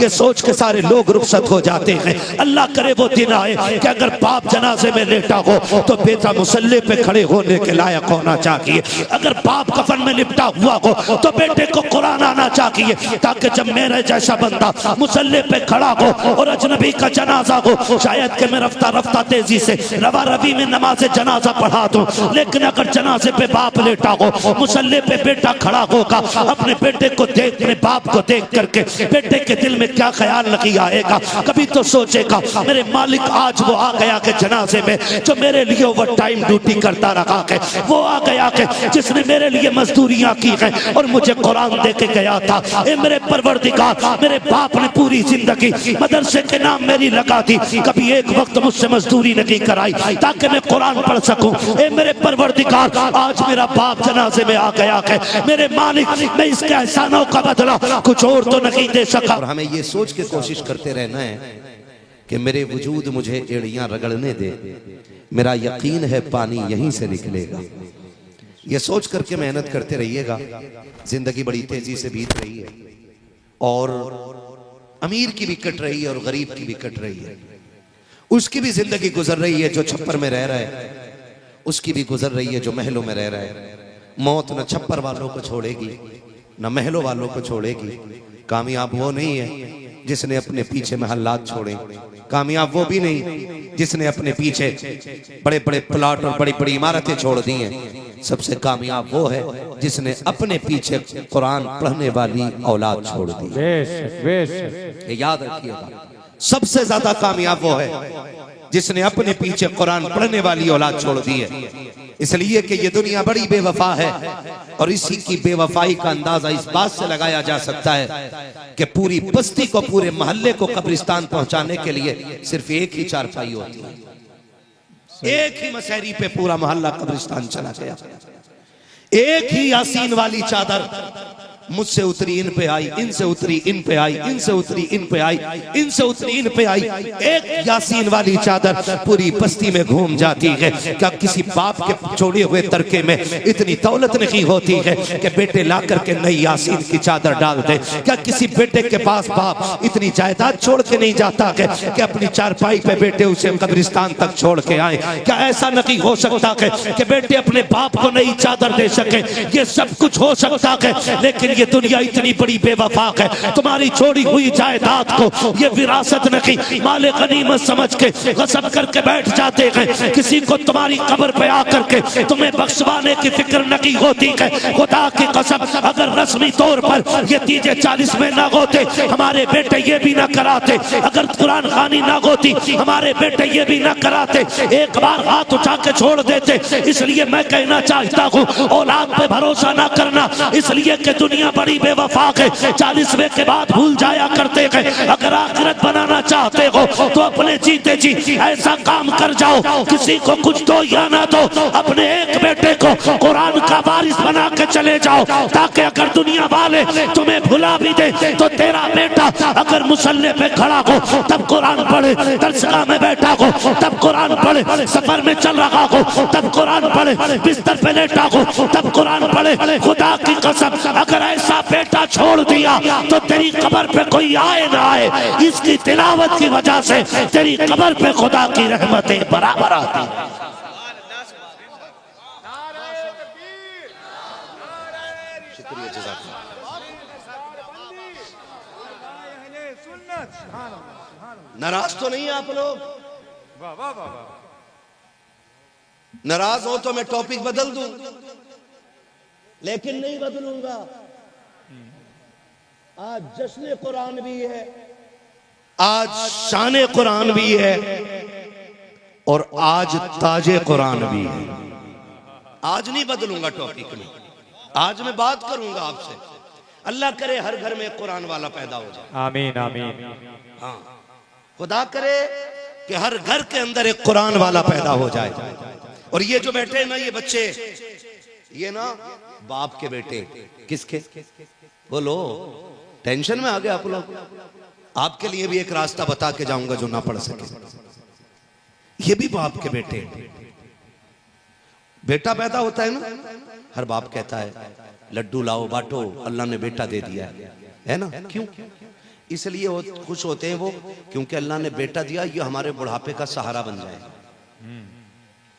ये सोच के सारे लोग रुखसत हो जाते हैं। अल्लाह करे वो दिन आए कि अगर बाप जनाजे में लेटा हो तो बेटा मुसल्ले पे खड़े होने के लायक होना चाहिए। अगर बाप कफन में लिपटा हुआ हो तो बेटे को कुरान आना चाहिए, ताकि जब मेरे जैसा बंदा मुसल्ले पे खड़ा हो और अजनबी का जनाजा हो, शायद कि मैं रफ्ता रफ्ता तेजी से रवा रवी में नमाज जनाजा पढ़ा दूं। लेकिन अगर जनाजे पे बाप लेटा हो, मुसल्ले पे बेटा खड़ा होगा, अपने बेटे को देख, अपने बाप को देख करके बेटे के दिल में क्या ख्याल नहीं आएगा? कभी तो सोचेगा मेरे मालिक आज वो आ गया के जनाजे में जो मेरे लिए ओवर टाइम ड्यूटी करता रहा है, वो आ गया के जिसने मेरे लिए मजदूरियां की है और मुझे कुरान दे के गया था। ए मेरे परवरदिगार, मेरे बाप ने पूरी जिंदगी मदरसे के नाम मेरी लगा दी, कभी एक वक्त मुझसे मजदूरी नहीं कराई ताकि मैं कुरान पढ़ सकूं। ए मेरे परवरदिगार, आज मेरा बाप जनाजे में आ गया है, मेरे मालिक मैं इसके एहसानों का बदला कुछ और तो नहीं दे सका। और हमें ये सोच के कोशिश करते रहना है कि मेरे वजूद मुझे एड़ियां रगड़ने दे, मेरा यकीन है पानी यहीं से निकलेगा। ये सोच करके मेहनत करते रहिएगा। जिंदगी बड़ी तेजी से बीत रही है और अमीर की भी कट रही है और गरीब की भी कट रही है। उसकी भी जिंदगी गुजर रही है जो छप्पर में रह रहा है, उसकी भी गुजर रही है जो महलों में रह रहा है। मौत न छप्पर वालों को छोड़ेगी न महलों वालों को छोड़ेगी। कामयाब वो नहीं है जिसने अपने पीछे महल्लात छोड़े, कामयाब वो भी नहीं जिसने अपने पीछे बड़े बड़े प्लाट और बड़ी बड़ी इमारतें छोड़ दी हैं। सबसे कामयाब वो है जिसने अपने पीछे कुरान पढ़ने वाली औलाद छोड़ दी। ये याद रखिएगा, सबसे ज्यादा कामयाब वो है जिसने अपने पीछे कुरान पढ़ने वाली औलाद छोड़ दी है। इसलिए कि ये दुनिया बड़ी बेवफा है और इसी की बेवफाई का अंदाजा इस बात से लगाया जा सकता है कि पूरी बस्ती को, पूरे मोहल्ले को कब्रिस्तान पहुंचाने के लिए सिर्फ एक ही चारपाई होती है। एक ही मसहरी पे पूरा मोहल्ला कब्रिस्तान चला गया। एक ही यासीन वाली चादर मुझसे उतरी इन पे आई, इनसे उतरी इन पे आई, इनसे उतरी इन पे आई, इनसे उतरी इन पे आई। एक यासीन वाली चादर पूरी बस्ती में घूम जाती है। क्या किसी बाप के छोड़े हुए तरके में इतनी दौलत नहीं होती है कि बेटे ला करके नई यासीन की चादर डाल दे? क्या किसी बेटे के पास बाप इतनी जायदाद छोड़ के नहीं जाता है कि अपनी चारपाई पे बेटे उसे कब्रिस्तान तक छोड़ के आए? क्या ऐसा नहीं हो सकता है कि बेटे अपने बाप को नई चादर दे सके? ये सब कुछ हो सकता है, लेकिन ये दुनिया इतनी बड़ी बेवफा है। तुम्हारी छोड़ी हुई जायदाद को ये विरासत नहीं, माले गनीमत समझ के गसब करके बैठ जाते हैं। किसी को तुम्हारी कब्र पे आकर के तुम्हें बख्शवाने की फिक्र नहीं होती है। खुदा की कसम, अगर रस्मी तौर पर ये तीजे 40 में ना होते, हमारे बेटे ये भी ना कराते। अगर कुरान खानी ना होती, हमारे बेटे ये भी ना कराते। एक बार हाथ उठा के छोड़ देते। इसलिए मैं कहना चाहता हूँ, औलाद पे भरोसा ना करना, इसलिए कि दुनिया बड़ी बेवफा है। 40वें के बाद भूल जाया करते हैं। अगर आखिरत बनाना चाहते हो तो अपने जीते जी ऐसा काम कर जाओ, किसी को कुछ दो या ना दो, अपने एक बेटे को कुरान का वारिस बना के चले जाओ, ताकि अगर दुनिया वाले तुम्हें भुला भी दे तो तेरा बेटा अगर मुसल्ले पे खड़ा हो तब कुरान पढ़े, दरसगाह में बैठा हो तब कुरान पढ़े, सफर में चल रहा हो तब कुरान पढ़े, बिस्तर पे लेटा हो तब कुरान पढ़े। खुदा की कसम, अगर ऐसा बेटा छोड़ दिया तो तेरी कब्र पे कोई आए ना आए, इसकी तिलावत की वजह से तेरी कब्र पे खुदा की रहमतें बराबर आती हैं। नाराज तो नहीं आप लोग? नाराज हो तो मैं टॉपिक बदल दूं, लेकिन नहीं बदलूंगा। आज जश्न कुरान भी है, आज शान कुरान भी है और आज ताजे कुरान भी है। आज नहीं बदलूंगा टॉपिक में, आज मैं बात करूंगा आपसे। अल्लाह करे हर घर में कुरान वाला पैदा हो जाए। आमीन आमीन। हाँ, खुदा करे कि हर घर के अंदर एक कुरान वाला पैदा हो जाए। और ये जो बैठे ना ये बच्चे, ये ना बाप के बेटे, किसके बोलो? टेंशन में आ गए आप लोग। आपके लिए भी एक रास्ता बता के जाऊंगा जो ना पढ़ सके। ये भी बाप के बेटे। बेटा पैदा होता है ना, हर बाप कहता है लड्डू लाओ बांटो, अल्लाह ने बेटा दे दिया है ना? क्यों? इसलिए खुश होते हैं वो, क्योंकि अल्लाह ने बेटा दिया, ये हमारे बुढ़ापे का सहारा बन जाए।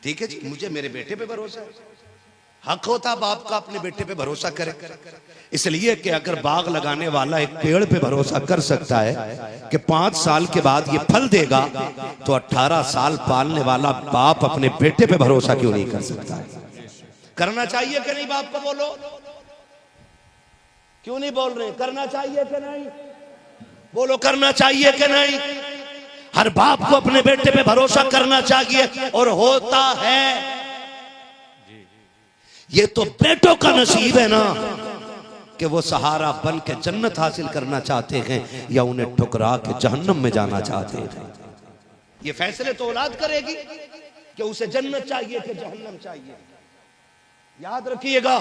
ठीक है जी, मुझे मेरे बेटे पे भरोसा है। हक होता बाप का अपने बेटे पे भरोसा करे, इसलिए कि अगर बाग लगाने वाला एक पेड़ पे भरोसा कर सकता है कि 5 साल के बाद ये फल देगा, तो 18 साल पालने वाला बाप अपने बेटे पे भरोसा क्यों नहीं कर सकता है? करना चाहिए कि नहीं? बाप को बोलो, क्यों नहीं बोल रहे? करना चाहिए कि नहीं? बोलो, करना चाहिए कि नहीं? हर बाप को अपने बेटे पे भरोसा करना चाहिए, और होता है। ये तो बेटों का नसीब है ना कि वो सहारा बन के जन्नत हासिल करना चाहते हैं, या उन्हें ठुकरा के जहन्नम में जाना चाहते हैं। ये फैसले तो औलाद करेगी कि उसे जन्नत चाहिए कि जहन्नम चाहिए। याद रखिएगा,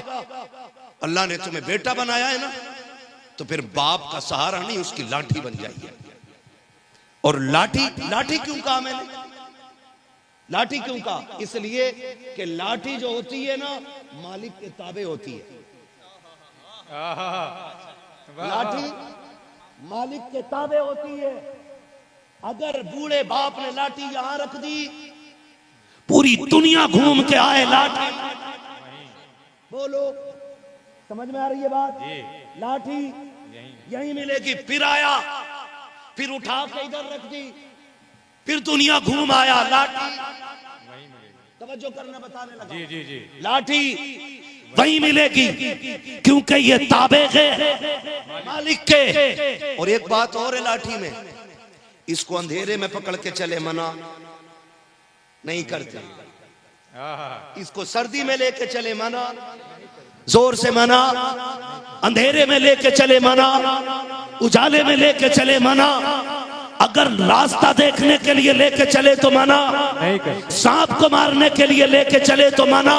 अल्लाह ने तुम्हें बेटा बनाया है ना, तो फिर बाप का सहारा नहीं, उसकी लाठी बन जाइए। और लाठी क्यों कहा मैंने? लाठी क्यों कहा? इसलिए कि लाठी जो होती है ना, मालिक के ताबे होती है। लाठी मालिक के ताबे होती है। अगर बूढ़े बाप ने लाठी यहां रख दी, पूरी दुनिया घूम के आए लाठी, बोलो समझ में आ रही है बात? लाठी यहीं मिलेगी। फिर आया, फिर उठा के इधर रख दी, फिर दुनिया घूम आया, लाठी तवज्जो करना बताने लगा। जी। लाठी वहीं मिलेगी, क्योंकि ये ताबे है मालिक के। और एक बात और है लाठी में, इसको अंधेरे में पकड़ के चले मना नहीं करते, इसको सर्दी में लेके चले मना, जोर से मना, अंधेरे में लेके चले मना, उजाले में लेके चले मना, अगर रास्ता देखने के लिए लेके चले तो मना, सांप को मारने के लिए लेके चले तो मना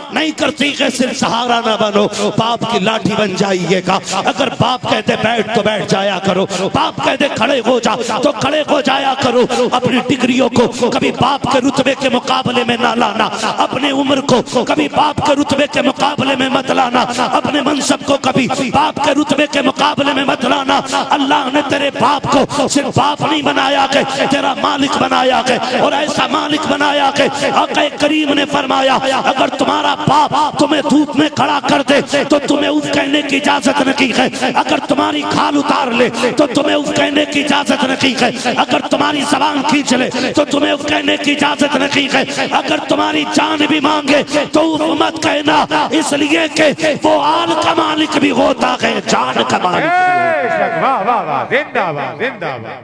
नहीं करती है। सिर्फ सहारा ना बनो, बाप की लाठी बन जाइएगा। अगर बाप कहते बैठ तो बैठ जाया करो, बाप कहते खड़े हो जा तो खड़े हो जाया करो। अपनी डिग्रियों को कभी बाप के रुतबे के मुकाबले में ना लाना, अपने उम्र को कभी बाप के रुतबे के मुकाबले में मत लाना, अपने मनसब को कभी बाप के रुतबे के मुकाबले में मत लाना। अल्लाह ने तेरे बाप को सिर्फ बाप नहीं बनाया के तेरा मालिक बनाया के, और ऐसा मालिक बनाया के आका करीम ने फरमाया, अगर तुम्हारा बाप तुम्हें धूप में खड़ा कर दे तो तुम्हें उफ कहने की इजाजत नहीं है। अगर तुम्हारी खाल उतार ले तो तुम्हें उफ कहने की इजाजत नहीं है। अगर तुम्हारी जबान खींच ले तो तुम्हें उफ कहने की इजाजत नहीं है। अगर तुम्हारी जान भी मांगे तो उफ मत कहना, इसलिए कि वो आल का मालिक भी होता है, जान का मालिक भी होता है। जिंदाबाद जिंदाबाद।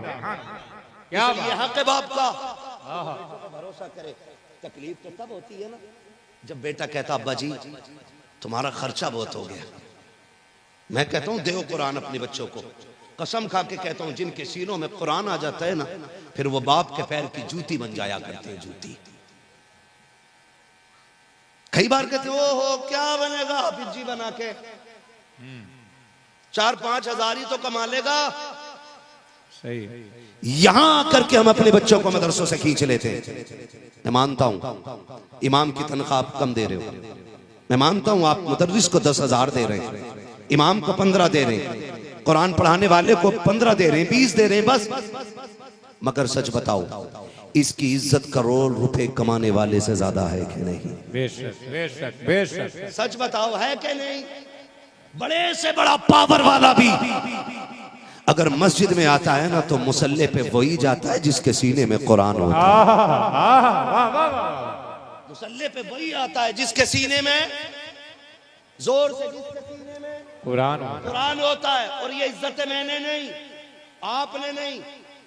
क्या हक है बाप का? भरोसा करे। तकलीफ तो तब होती है ना जब बेटा कहता अब्बा जी तुम्हारा खर्चा बहुत हो गया। मैं कहता हूं दो कुरान अपने बच्चों को, कसम खा के कहता हूं, जिनके सीनों में कुरान आ जाता है ना, फिर वो बाप के पैर की जूती बन जाया करते हैं। जूती कई बार कहते हो क्या बनेगा हाफिज बना के, 4-5 हजार ही तो कमा लेगा। सही। यहां आकर के हम अपने बच्चों को मदरसों से खींच लेते हैं। मैं मानता हूं इमाम की तनख्वाह आप कम दे रहे हो, मैं मानता हूं आप मुदर्रिस को 10,000 दे रहे हैं, इमाम को 15 दे रहे हैं, कुरान पढ़ाने वाले को 15 दे रहे हैं, 20 दे रहे हैं बस। मगर सच बताओ, इसकी इज्जत करोड़ रुपए कमाने वाले से ज्यादा है कि नहीं? बेशक बेशक बेशक। सच बताओ है कि नहीं? बड़े से बड़ा पावर वाला भी अगर मस्जिद में आता है ना, तो मुसल्ले पे वही जाता है जिसके सीने में कुरान होता है। मुसल्ले पे वही आता है जिसके सीने में जोर से, जिसके सीने में कुरान होता है। और ये इज्जत मैंने नहीं, आपने नहीं,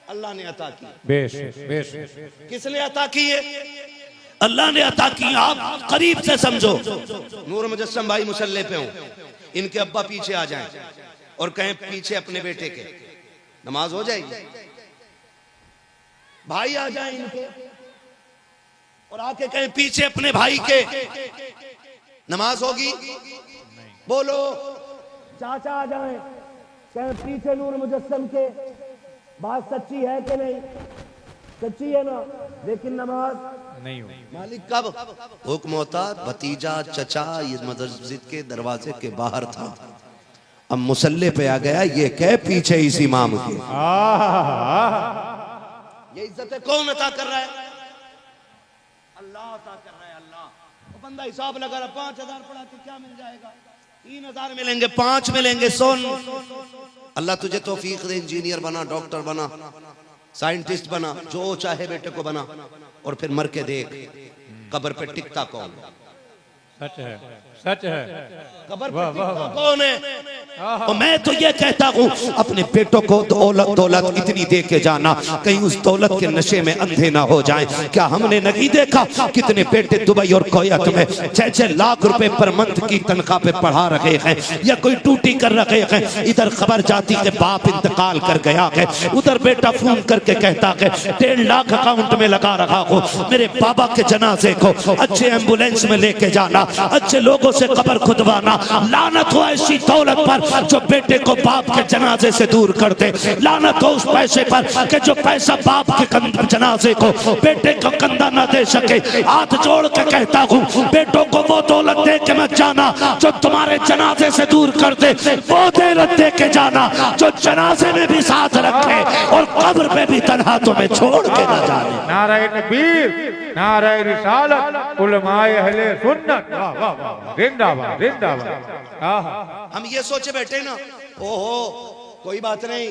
अल्लाह ने अता की। बेशक बेशक। किसने अता की है? अल्लाह ने अता की। आप करीब से समझो, नूर मुजस्सम भाई मुसल्ले पे हो, इनके अब्बा पीछे आ जाएं और कहें पीछे अपने बेटे के, नमाज हो जाएगी? भाई आ जाएं इनके और आके कहें पीछे अपने भाई के, नमाज होगी? बोलो। चाचा आ जाएं कहें पीछे नूर मुजस्सम के, बात सच्ची है कि नहीं? सच्ची है ना, लेकिन नमाज नहीं हो। मालिक कब हुक्म होता? भतीजा चचा ये मस्जिद के दरवाजे के बाहर था, अब मुसल्ले पे आ गया, ये कह पीछे इस इमाम के। ये इज्जत कौन अता कर रहा है? अल्लाह अता कर रहा है। अल्लाह। वो बंदा हिसाब लगा रहा, 5000 पढ़ा तो क्या मिल जाएगा? 3000 मिलेंगे, 5 मिलेंगे। सुन, अल्लाह तुझे तौफीक दे, इंजीनियर बना, डॉक्टर बना, साइंटिस्ट बना, जो चाहे बेटे को बना, और फिर मर के देख कब्र पे टिकता कौन? सच है, सच है। कब्र पे टिकता कौन है? और मैं तो ये कहता हूँ अपने बेटों को दौलत इतनी दे के जाना, कहीं उस दौलत के नशे में अंधे ना हो जाएं। क्या हमने नहीं देखा कितने बेटे दुबई और कोयत में 6-6 लाख रुपए पर मंथ की तनख्वाह पे पढ़ा रहे हैं, या कोई टूटी कर रहे हैं। इधर खबर जाती कि बाप इंतकाल कर गया है, उधर बेटा फोन करके कहता है 1.5 लाख अकाउंट में लगा रहा हूँ, मेरे बाबा के जनाजे को अच्छे एम्बुलेंस में लेके जाना, अच्छे लोगों से कब्र खुदवाना। लानत हो ऐसी दौलत पर जो बेटे को बाप के जनाजे से दूर कर दे। लानत हो उस पैसे पर कि जो पैसा बाप के जनाजे को बेटे को कंधा ना दे सके। हाथ जोड़ के कहता हूँ बेटों को वो दौलत दे के मत जाना जो तुम्हारे जनाजे से दूर कर दे, वो दौलत दे के जाना जो जनाजे में भी साथ रखे और कब्र पे भी तन्हा तुम्हें छोड़ के ना जाने। नारे तकबीर, नारे रिसालत, उलमाए अहले सुन्नत, वाह वाह वाह, जिंदाबाद जिंदाबाद। हम ये सोचे बैठे ना, ओहो कोई बात नहीं,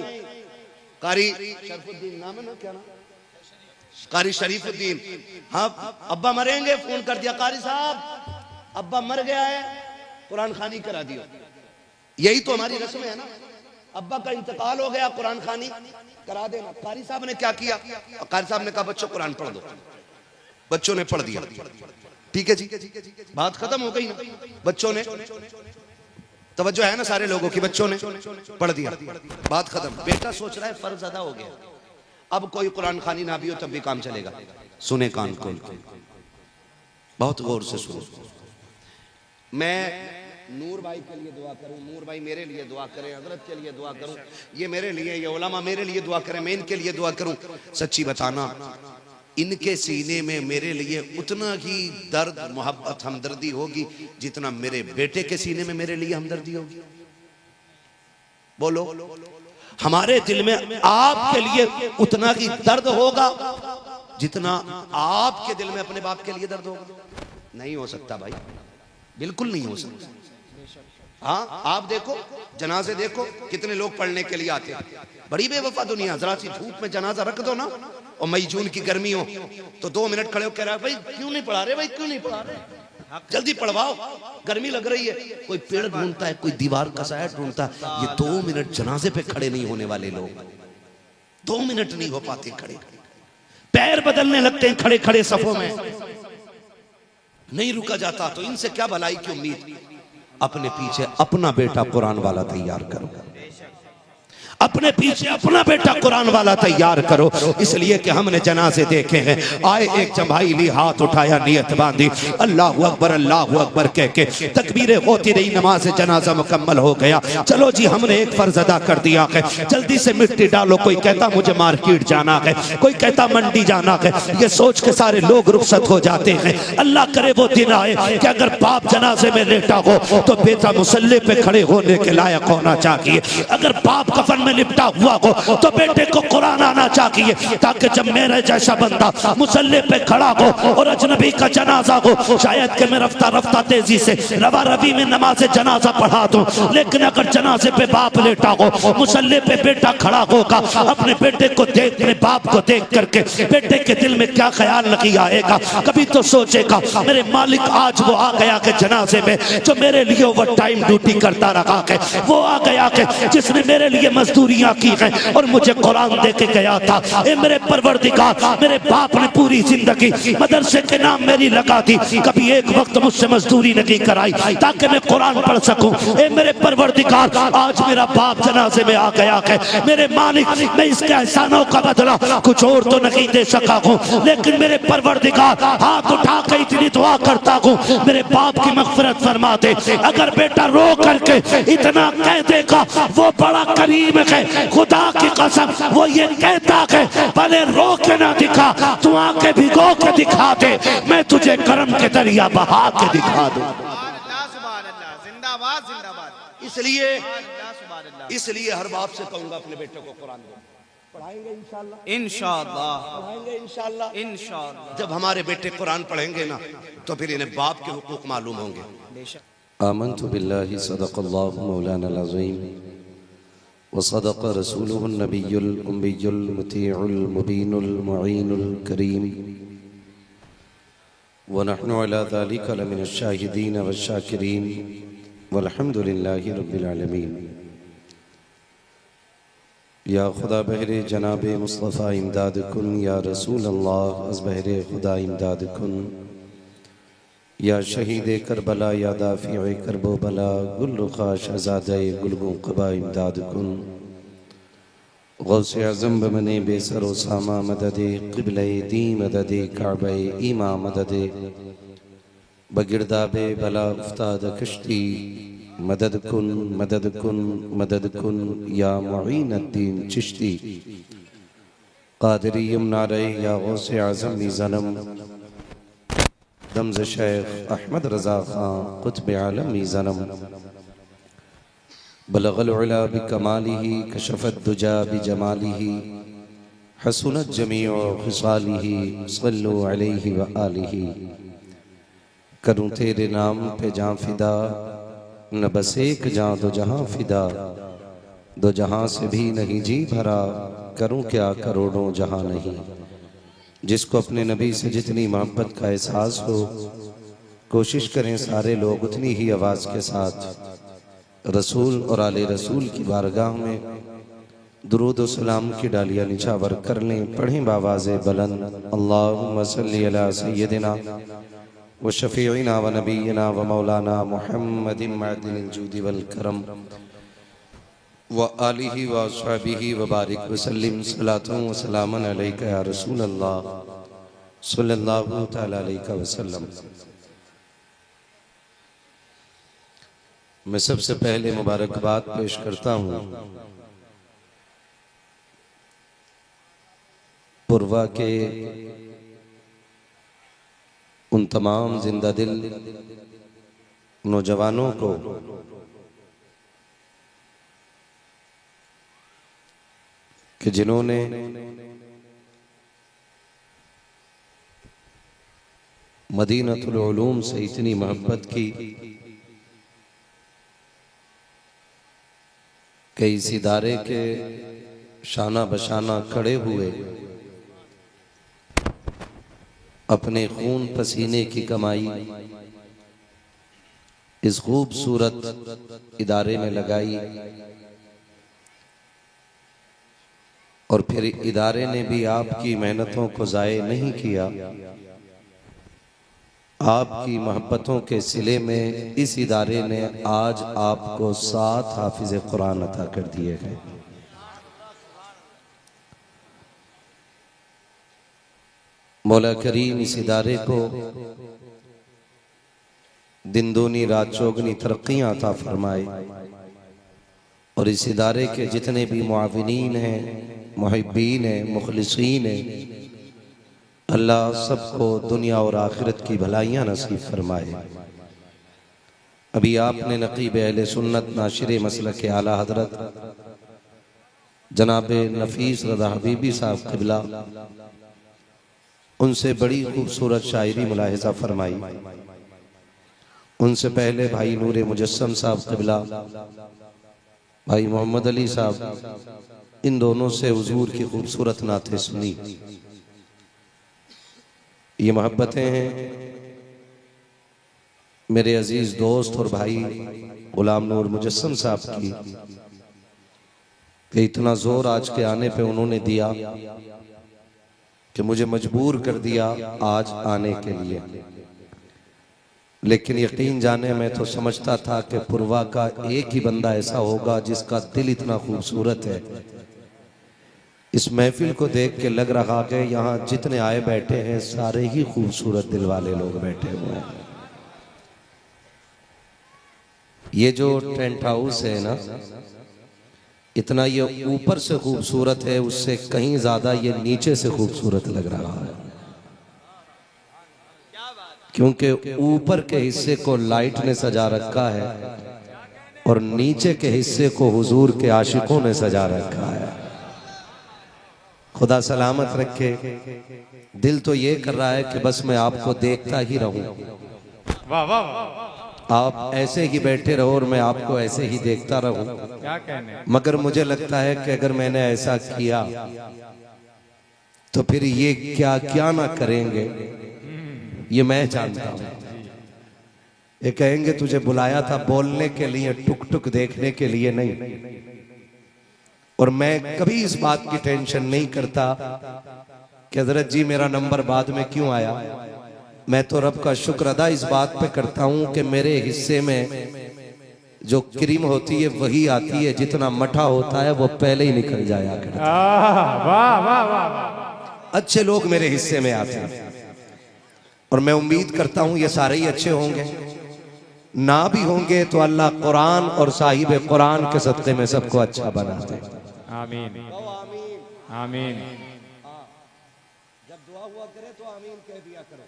कारी शरीफुद्दीन नाम है ना, क्या नाम? कारी शरीफुद्दीन। हाँ, अब्बा मरेंगे, फोन कर दिया कारी साहब अब्बा मर गया है, कुरान खानी करा दियो। यही तो हमारी रस्म है ना, अब्बा का इंतकाल हो गया, कुरान खानी करा देना। कारी साहब ने क्या किया? कारी साहब ने कहा बच्चों कुरान पढ़ दो। बच्चों ने पढ़ दिया, ठीक है जी, बात खत्म हो गई ना। बच्चों ने, तवज्जो है ना सारे लोगों की, बच्चों ने पढ़ दिया, बात खत्म। बेटा सोच रहा है फर्ज अदा हो गया, अब कोई कुरान खानी ना भी हो तब भी काम चलेगा। सुने कान खोल के, बहुत गौर से सुनो। मैं नूर भाई के लिए दुआ करूं, नूर भाई मेरे लिए दुआ करें, हजरत के लिए दुआ करूं, ये मेरे लिए, ये उलमा मेरे लिए दुआ करें, मैं इनके लिए दुआ करूं। सच्ची बताना, इनके सीने में मेरे लिए उतना ही दर्द, मोहब्बत, हमदर्दी होगी जितना मेरे बेटे के सीने में मेरे लिए हमदर्दी होगी। बोलो, हमारे दिल में आपके लिए उतना ही दर्द होगा जितना आपके दिल में अपने बाप के लिए दर्द होगा? नहीं हो सकता भाई, बिल्कुल नहीं हो सकता। हाँ, आप देखो जनाजे, देखो कितने लोग पढ़ने के लिए आते हैं। बड़ी बेवफा दुनिया, जरा सी धूप में जनाजा रख दो ना, और मई जून की गर्मी हो तो 2 मिनट खड़े हो, कह रहा है भाई क्यों नहीं पढ़ा रहे, भाई क्यों नहीं पढ़ा रहे, जल्दी पढ़वाओ, गर्मी लग रही है। कोई पेड़ ढूंढता है, कोई दीवार का साया ढूंढता है। ये 2 मिनट जनाजे पे खड़े नहीं होने वाले लोग, 2 मिनट नहीं हो पाते खड़े, पैर बदलने लगते हैं खड़े खड़े सफों में, नहीं रुका जाता। तो इनसे क्या भलाई की उम्मीद? अपने पीछे अपना बेटा कुरान वाला तैयार करो, अपने पीछे अपना बेटा कुरान वाला तैयार करो। इसलिए कि हमने जनाजे देखे हैं, आए एक जमाईली हाथ उठाया, नियत बांधी, अल्लाहु अकबर कह के तकबीरें होती रही, नमाज जनाजा मुकम्मल हो गया। चलो जी, हमने एक फर्ज अदा कर दिया है, जल्दी से मिट्टी डालो। कोई कहता मुझे मार्केट जाना है, कोई कहता मंडी जाना है। ये सोच के सारे लोग रुखसत हो जाते हैं। अल्लाह करे वो दिन आए कि अगर बाप जनाजे में लेटा हो तो बेटा मुसल्ले पे खड़े होने के लायक होना चाहिए। अगर बाप कफन में लिपटा हुआ हो तो बेटे को कुरान आना चाहिए, ताकि जब मेरे जैसा बंदा मुसल्ले पे खड़ा हो और अजनबी का जनाजा हो, शायद कि मैं रफ्ता रफ्ता तेजी से रवा रवी में नमाज जनाजा पढ़ा दूं। लेकिन अगर जनाजे पे बाप लेटा हो, मुसल्ले पे बेटा खड़ा होगा, अपने बेटे को देख, अपने बाप को देख करके बेटे के दिल में क्या ख्याल नहीं आएगा? कभी तो सोचेगा मेरे मालिक आज वो आ गया के जनाजे में जो मेरे लिए ओवर टाइम ड्यूटी करता रहा है, वो आ गया के जिसने मेरे लिए मजदूरियां की है और मुझे कुरान दे के गया था। ए मेरे परवरदिगार, मेरे बाप ने पूरी जिंदगी मदरसे के नाम मेरी लगा दी, कभी एक वक्त मुझसे मजदूरी नहीं कराई ताकि मैं कुरान पढ़ सकूं। ए मेरे परवरदिगार, आज मेरा बाप जनाजे में आ गया है, मेरे मालिक मैं इसके एहसानों का बदला कुछ और तो नहीं दे सका हूं, लेकिन मेरे परवरदिगार हाथ उठा के इतनी दुआ करता हूं, मेरे बाप की मगफिरत फरमा दे। अगर बेटा रो करके इतना कह देगा वो बड़ा करीम है, खुदा की कसम वो ये कहता है भले रो के ना दिखा, तू आके भिगो के दिखा दे, मैं तुझे करम के दरिया बहा के दिखा दूं। जिंदाबाद जिंदाबाद। इसलिए इसलिए हर बाप से कहूंगा अपने बेटे को कुरान दो। पढ़ाएंगे इंशाअल्लाह, इंशाअल्लाह, पढ़ाएंगे इंशाअल्लाह। इंशाअल्लाह। जब हमारे बेटे कुरान पढ़ेंगे ना तो फिर इन्हें बाप के हुकूक मालूम होंगे। आमन्तु बिल्लाहि सदक़ल्लाहु मौलाना अज़ीम व सदक़ रसूलुहुन नबियुल उम्मियुल मुतीउल मुबीनुल मुईनुल करीम व नहनु अला ज़ालिका लमिनश शाहिदीन व शाकिरीन वल्हम्दुलिल्लाहि रब्बिल आलमीन। या खुदा बहरे जनाब मुस्तफ़ा इमदाद कुन, या रसूल अल्लाह अज़ बहरे खुदा इमदाद कुन, या शहीद करबला या दाफ़िए करबो बला गुल रुखा शहज़ादे गुलगों क़बा इमदाद कुन। गौसे आज़म बमने बेसरो सामा मददे क़िबले दी मददे काबे ईमा मददे बगिरदाबे बला उफ्ताद कश्ती मदद कुन मदद कुन मदद कुन या मुईन अद्दीन चिश्ती क़ादिरी यमनारे या गौसे आज़म मीज़ानम दम्ज़ शेख अहमद रज़ा खां क़ुत्ब आलम मीज़ानम बलगल उला बिकमालिही कशफत दुजा बिजमालिही हसनत जमीउ खिसालिही सल्लु अलैहि व आलिही। करूं तेरे नाम पे जां फिदा, न बस एक जां दो जहां फिदा, दो जहां से भी नहीं जी भरा, करूं क्या करोड़ों जहां नहीं। जिसको अपने नबी से जितनी मोहब्बत का एहसास हो, कोशिश करें सारे लोग उतनी ही आवाज़ के साथ रसूल और आले रसूल की बारगाह में दुरूद व सलाम की डालियाँ निछावर कर लें। पढ़ें बावाज़े बुलंद अल्लाहुम्मा सल्ली अला सय्यदिना व शफ़ीइना व नबीना व मौलाना मुहम्मदिन मअदिनिल जूदि वल करम व आलिहि व अस्हाबिहि व बारिक व सल्लिम सलातन व सलामन अलैका या रसूल अल्लाह सल्लल्लाहु तआला अलैहि वसल्लम। मैं सबसे पहले मुबारकबाद पेश करता हूँ पुरवा के उन तमाम जिंदा दिल नौजवानों को कि जिन्होंने मदीनतुल उलूम से इतनी मोहब्बत की कि इस इदारे के शाना बशाना खड़े हुए अपने खून पसीने की कमाई इस खूबसूरत इदारे में लगाई और फिर इदारे ने भी आपकी मेहनतों को ज़ाये नहीं किया। आपकी मोहब्बतों के सिले में इस इदारे ने आज आपको 7 हाफिज कुरान अता कर दिए हैं। मौला करीम इस इदारे को दिन दूनी रात चौगनी तरक्कियां अता फरमाए और इस इदारे के जितने भी मुआविनीन हैं, मुहिब्बीन हैं, मुखलिसीन हैं, अल्लाह सबको दुनिया और आखिरत की भलाइयाँ नसीब फरमाए। अभी आपने नकीब अहले सुन्नत नाशिर मसलक के आला हजरत जनाब नफीस रज़ा हबीबी साहब क़िबला उनसे बड़ी खूबसूरत शायरी मुलाहिज़ा फरमाई। उनसे पहले भाई नूर मुजस्सम साहब क़िबला, भाई मोहम्मद अली साहब, इन दोनों से हुजूर की खूबसूरत नातें सुनी। ये मोहब्बतें हैं मेरे अजीज दोस्त और भाई गुलाम नूर मुजस्सम साहब की कि इतना जोर आज के आने पे उन्होंने दिया कि मुझे मजबूर कर दिया आज आने के लिए। लेकिन यकीन जाने मैं तो समझता था कि पुरवा का एक ही बंदा ऐसा होगा जिसका दिल इतना खूबसूरत है। इस महफिल को देख के लग रहा कि यहाँ जितने आए बैठे हैं सारे ही खूबसूरत दिल वाले लोग बैठे हुए हैं। ये जो टेंट हाउस है ना, इतना ये ऊपर से खूबसूरत है, उससे कहीं ज्यादा ये नीचे से खूबसूरत लग रहा है, क्योंकि ऊपर के हिस्से को लाइट ने सजा रखा है और नीचे के हिस्से को हुजूर के आशिकों ने सजा रखा है। खुदा सलामत रखे। दिल तो ये कर रहा है कि बस मैं आपको देखता ही रहूं, वाह वाह वाह, आप ऐसे ही बैठे रहो और मैं आपको ऐसे ही देखता रहूं। क्या कहने। मगर मुझे लगता है कि अगर मैंने ऐसा किया तो फिर ये क्या क्या ना करेंगे, ये मैं जानता हूं। ये कहेंगे तुझे बुलाया था बोलने के लिए, टुक टुक देखने के लिए नहीं। और मैं कभी इस बात की टेंशन नहीं करता कि हजरत जी मेरा नंबर बाद में क्यों आया। मैं तो रब का शुक्र अदा इस बात पे करता हूं कि मेरे हिस्से में जो क्रीम होती है वही आती है, जितना मठा होता है वो पहले ही निकल जाया करता है। वाह वाह वाह, अच्छे लोग मेरे हिस्से में आते हैं और मैं उम्मीद करता हूं ये सारे ही अच्छे होंगे। ना भी होंगे तो अल्लाह कुरान और साहिब कुरान के सदक़े में सबको अच्छा बनाते हैं। आमीन आमीन। जब दुआ हुआ करे तो आमीन कह दिया करो,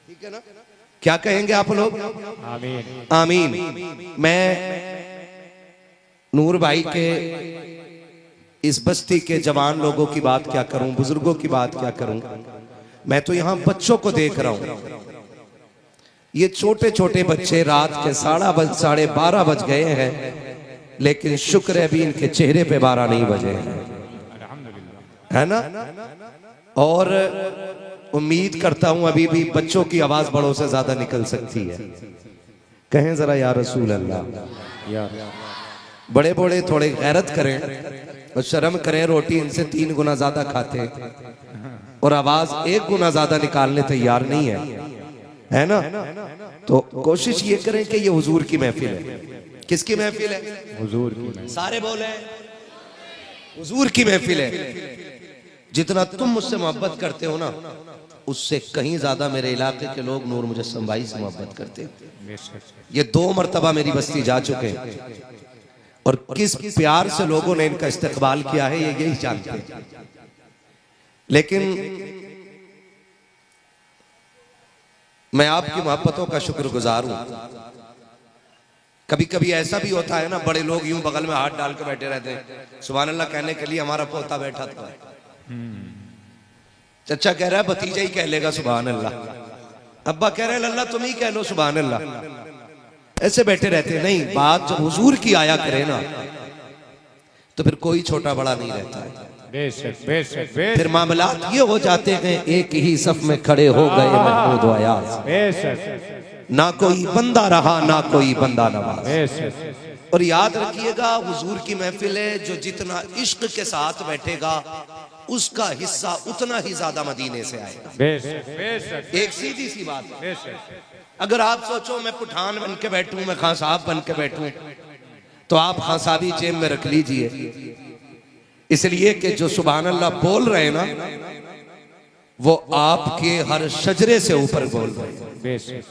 ठीक है ना? क्या कहेंगे आप लोग? आमीन आमीन। मैं नूर भाई के इस बस्ती के जवान लोगों की बात क्या करूं, बुजुर्गों की बात क्या करूं। मैं तो यहां बच्चों को देख रहा हूं। ये छोटे छोटे बच्चे रात के 12:30 बज गए हैं, लेकिन शुक्र है अभी इनके चेहरे पे 12 नहीं बजे हैं, है ना? और उम्मीद करता हूं अभी भी बच्चों की आवाज बड़ों से ज्यादा निकल सकती है। कहें जरा या रसूल अल्लाह। बड़े बड़े थोड़े गैरत करें और शर्म करें, रोटी इनसे 3 गुना ज्यादा खाते हैं और आवाज 1 गुना ज्यादा निकालने तैयार नहीं है ना? तो कोशिश ये करें कि ये हुजूर की महफिल है। किसकी महफिल है? हुजूर की। सारे बोले हुजूर की महफिल है। जितना तुम मुझसे मोहब्बत करते हो ना, उससे कहीं ज्यादा मेरे इलाके के लोग नूर मुजस्सम भाई से मोहब्बत करते हैं। ये 2 मरतबा मेरी बस्ती जा चुके हैं और किस प्यार से लोगों ने इनका इस्तकबाल किया है ये यही जानते हैं। लेकिन मैं आपकी मोहब्बतों का शुक्रगुजार हूं। कभी कभी ऐसा भी होता है ना, बड़े लोग यूं बगल में हाथ डाल के बैठे रहते हैं, सुभान अल्लाह कहने के लिए हमारा पोता बैठा था। चचा कह रहा है भतीजा ही कह लेगा सुभान अल्लाह, अब्बा कह रहे हैं अल्लाह तुम ही कह लो सुभान अल्लाह। ऐसे बैठे रहते हैं। नहीं, बात जब हुजूर की आया करे ना तो फिर कोई छोटा बड़ा नहीं रहता है। बेशक बेशक बेशक। फिर मामलात ये हो जाते हैं, एक ही सफ में खड़े हो गए महमूद व अयाज, बेशक। ना कोई बंदा रहा ना कोई बंदा नवाज। बेशक। और याद रखिएगा हुजूर की महफिल है, जो जितना इश्क के साथ बैठेगा उसका हिस्सा उतना ही ज्यादा मदीने से आएगा। बेशक बेशक। एक सीधी सी बात है। बेशक। अगर आप सोचो मैं पठान बन के बैठूं, मैं खान साहब बन के बैठूं, तो आप खान साहबी जेब में रख लीजिए, इसलिए कि जो सुभान अल्लाह बोल रहे हैं ना वो आपके हर शजरे से ऊपर बोल रहे हैं। बेशक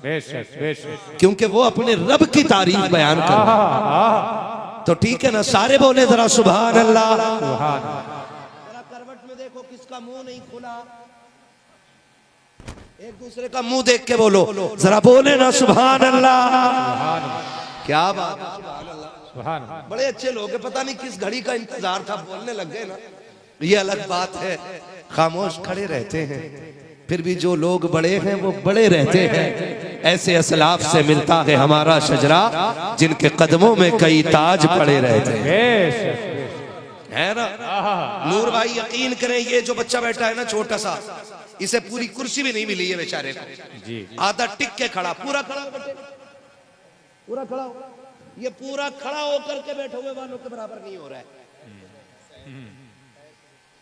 बेशक बेशक। क्योंकि वो अपने रब की तारीफ बयान कर रहे हैं। तो ठीक है ना, सारे बोले जरा सुभान अल्लाह। जरा करवट में देखो किसका मुंह नहीं खुला, एक दूसरे का मुंह देख के बोलो, जरा बोले ना सुभान अल्लाह। क्या बात है, सुभान अल्लाह। बड़े अच्छे लोग हैं, पता नहीं किस घड़ी का इंतजार था, बोलने लग गए ना, ये अलग बात है। खामोश खड़े रहते हैं, फिर भी जो लोग बड़े हैं वो बड़े रहते हैं। ऐसे असलाफ से मिलता है हमारा शजरा, जिनके कदमों में कई ताज पड़े रहते हैं, है ना? नूर भाई यकीन करें, ये जो बच्चा बैठा है ना छोटा सा, इसे पूरी कुर्सी भी नहीं मिली है बेचारे को। आधा टिक के खड़ा, पूरा खड़ा, पूरा खड़ा, ये पूरा खड़ा होकर के बैठे हुए वालों के बराबर नहीं हो रहा है।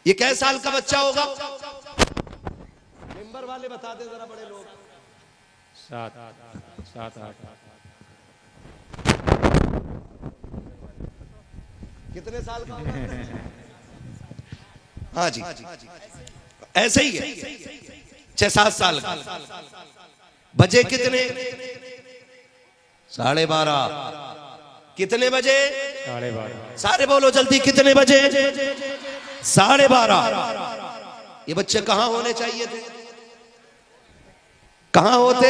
ये कै साल का बच्चा होगा? मेंबर वाले बता दे जरा, बड़े लोग। 7 8। कितने साल का होगा? हाँ जी, ऐसे ही है, 6-7 साल का। बजे कितने? 12:30। कितने बजे? 12:30। सारे बोलो जल्दी, कितने बजे? 12:30। ये बच्चे कहां होने चाहिए थे? कहां होते?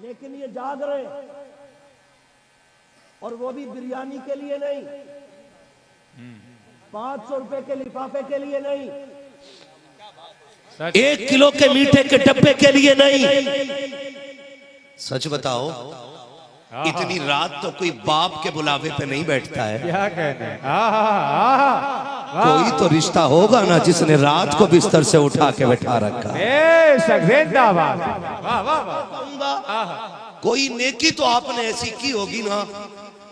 लेकिन ये जाग रहे। और वो भी बिरयानी के लिए नहीं, 500 रुपए के लिफाफे के लिए नहीं, 1 किलो के मीठे के डब्बे के लिए नहीं। सच बताओ, इतनी रात तो कोई बाप के बुलावे पे नहीं बैठता है। क्या कहते हैं? कोई तो रिश्ता होगा ना जिसने रात को बिस्तर से उठा के बैठा रखा। जिंदाबाद। वाह वाह वाह। कोई नेकी तो आपने ऐसी की होगी ना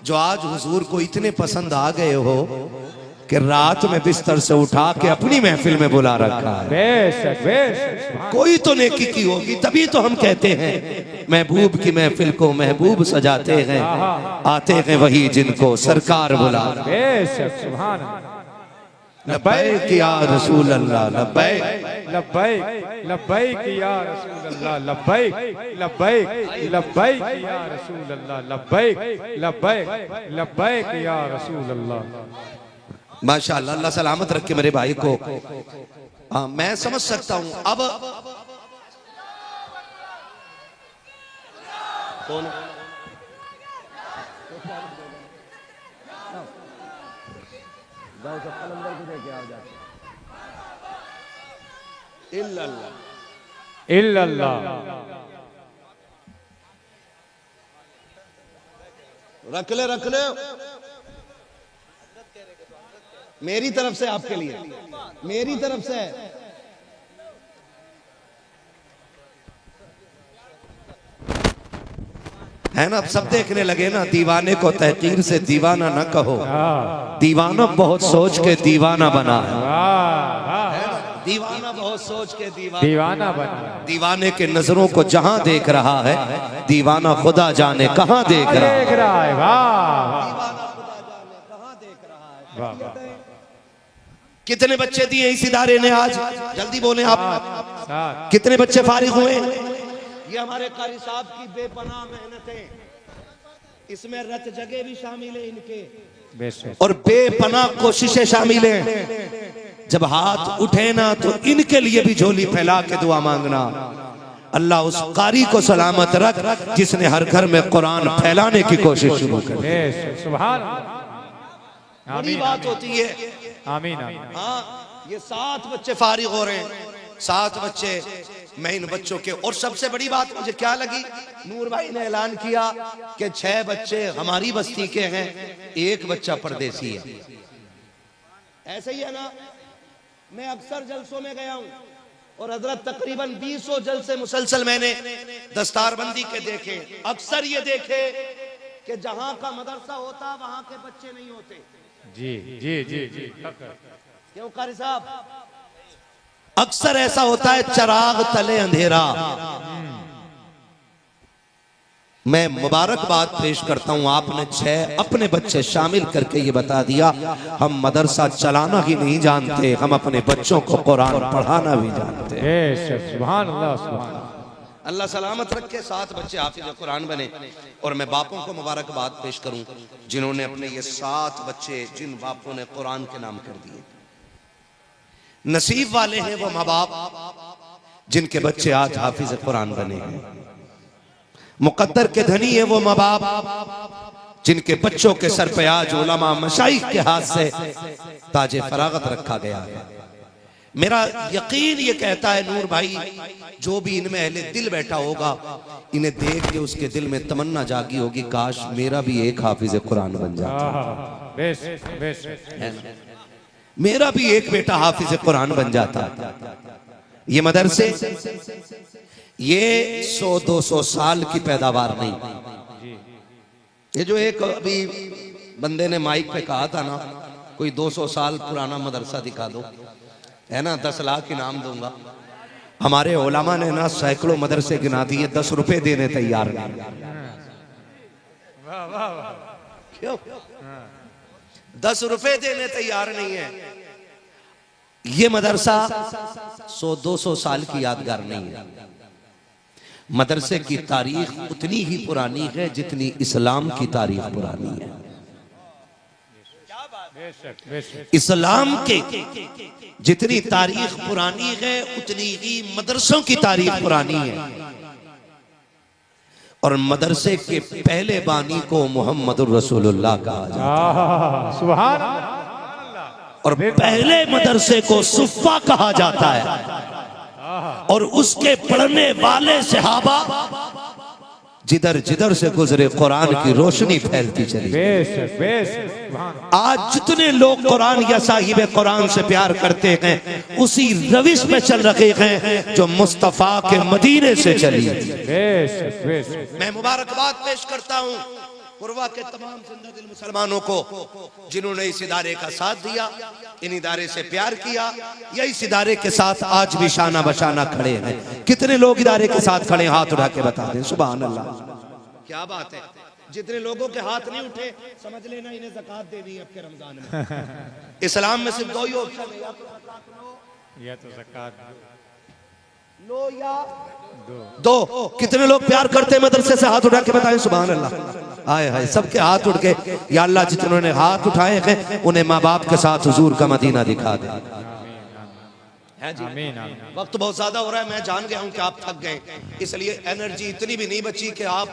जो आज हुजूर को इतने पसंद आ गए हो कि रात में बिस्तर से उठा के अपनी महफिल में बुला रखा है। बेशक बेशक। कोई तो नेकी की होगी, तभी तो हम कहते हैं महबूब की महफिल को महबूब सजाते हैं, आते हैं वही जिनको सरकार बुला। बेशक सुभान अल्लाह। लब्बैक या रसूल अल्लाह, लब्बैक लब्बैक लब्बैक या रसूल अल्लाह, लब्बैक लब्बैक लब्बैक या रसूल अल्लाह, लब्बैक लब्बैक लब्बैक या रसूल अल्लाह। माशाअल्लाह, अल्लाह सलामत रखे मेरे भाई को। हाँ, मैं समझ सकता हूं। अब कौन जाओ सब कलंदर को देके आओ जाके। इल्लल्लाह इल्लल्लाह। रख ले मेरी तरफ से, आपके लिए मेरी तरफ से। है ना, अब सब देखने लगे ना। दीवाने को तहकीर से दीवाना न कहो, दीवाना बहुत सोच के दीवाना बना है। दीवाना बहुत सोच के दीवाना बना। दीवाने के नजरों को जहां देख रहा है, दीवाना खुदा जाने कहां देख रहा है। वाह वाह। कितने बच्चे दिए इस इदारे ने आज? जल्दी बोले आप, कितने बच्चे फारिग हुए? ये हमारे कारी साहब की बेपनाह मेहनतें, इसमें रत जगह भी शामिल है इनके, और बेपनाह कोशिशें शामिल हैं। जब हाथ उठे ना तो इनके लिए भी झोली फैला के दुआ मांगना। अल्लाह उस कारी को सलामत रख जिसने हर घर में कुरान फैलाने की कोशिश शुरू कर दी। सुभान। बड़ी बात होती है। आमीन आमीन। हाँ, ये 7 बच्चे फारिग हो रहे हैं, 7 बच्चे। मैं इन बच्चों के, और सबसे बड़ी बात मुझे क्या लगी, नूर भाई ने ऐलान किया कि 6 बच्चे हमारी बस्ती के हैं, 1 बच्चा परदेसी है। ऐसे ही है ना? मैं अक्सर जलसों में गया हूं और हजरत तकरीबन 20 जलसे मुसलसल मैंने दस्तारबंदी के देखे। अक्सर ये देखे कि जहां का मदरसा होता वहां के बच्चे नहीं होते। जी जी जी जी। क्यों कारी साहब? अक्सर ऐसा होता है, चराग तले अंधेरा। मैं मुबारकबाद पेश करता हूं, आपने 6 अपने बच्चे शामिल करके ये बता दिया हम मदरसा चलाना ही नहीं जानते, हम अपने बच्चों को कुरान पढ़ाना भी जानते हैं। सुभान अल्लाह सुभान। अल्लाह सलामत रखे, 7 बच्चे हाफिज कुरान बने। और मैं बापों को मुबारकबाद पेश करूं जिन्होंने अपने ये 7 बच्चे, जिन बापों ने कुरान के नाम कर दिए। नसीब वाले हैं वो माँ बाप जिनके बच्चे आज हाफिज कुरान बने हैं। मुकद्दर के धनी है वो माँ बाप जिनके बच्चों के सर पे आज उलमा मशाइख के हाथ से ताजे फरागत रखा गया है। मेरा यकीन ये कहता है नूर भाई, जो भी इनमें अहले दिल बैठा होगा, इन्हें देख के उसके दिल में तमन्ना जागी होगी, काश मेरा भी एक हाफिज कुरान बन जाता, मेरा भी एक बेटा हाफिज कुरान बन जाता। ये मदरसे ये 100-200 साल की पैदावार नहीं। ये जो एक अभी बंदे ने माइक पे कहा था ना, कोई 200 साल पुराना मदरसा दिखा दो, है ना, 10 लाख इनाम दूंगा। हमारे उलमा ने ना सैकड़ों मदरसे गिना दिए, 10 रुपए देने तैयार नहीं। क्यों 10 रुपए देने तैयार नहीं है? ये मदरसा 100-200 साल की यादगार नहीं है। मदरसे की तारीख उतनी ही पुरानी है जितनी इस्लाम की तारीख पुरानी है। इस्लाम के जितनी तारीख पुरानी है उतनी ही मदरसों की तारीख पुरानी है। और मदरसे के पहले बानी को मोहम्मदुर रसूलुल्लाह कहा जाता सुभान और पहले मदरसे को सुफ़ा कहा जाता है और उसके पढ़ने वाले सहाबा जिधर जिधर से गुजरे कुरान की रोशनी फैलती चली। बेशक बेशक सुभान आज जितने लोग कुरान या साहिब कुरान से प्यार करते हैं उसी रविश में चल रहे हैं जो मुस्तफ़ा के मदीने से चली। बेशक बेशक मैं मुबारकबाद पेश करता हूँ कुर्वा के तमाम जिंदा दिल मुसलमानों को जिन्होंने इस इदारे का साथ दिया, इन इदारे से प्यार किया, या इस इदारे के साथ आज भी शाना बशाना खड़े हैं। कितने लोग इदारे के साथ खड़े, हाथ उठा के बता दें सुभान अल्लाह। क्या बात है, जितने लोगों के हाथ नहीं उठे समझ लेना इन्हें ज़कात देनी है आपके रमजान में। इस्लाम में सिर्फ दो ही ऑप्शन है, या तो ज़कात लो या तो ज़कात लो या दो। कितने लोग प्यार करते हैं मदरसे से, हाथ उठा के बताएं सुभान अल्लाह। आए हाय सबके हाथ उठ गए। या अल्लाह जितनों ने हाथ उठाए हैं उन्हें माँ बाप के साथ हुजूर का मदीना दिखा दे। है जी। आमीन आमीन। वक्त बहुत ज्यादा हो रहा है, मैं जान गया हूं कि आप थक गए, इसलिए एनर्जी इतनी भी नहीं बची कि आप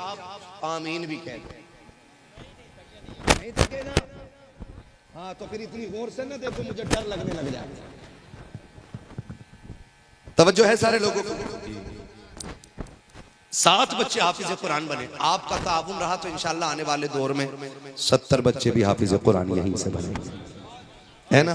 आमीन भी कह दें। नहीं थके ना? हाँ तो फिर इतनी गौर से ना देखो, मुझे डर लगने लग जाए। तवज्जो है सारे लोगों को। 7 बच्चे हाफिज कुरान बने, आपका ताउन रहा तो इंशाल्लाह आने वाले दौर में 70 बच्चे भी हाफिज कुरान यहीं से बने, है ना।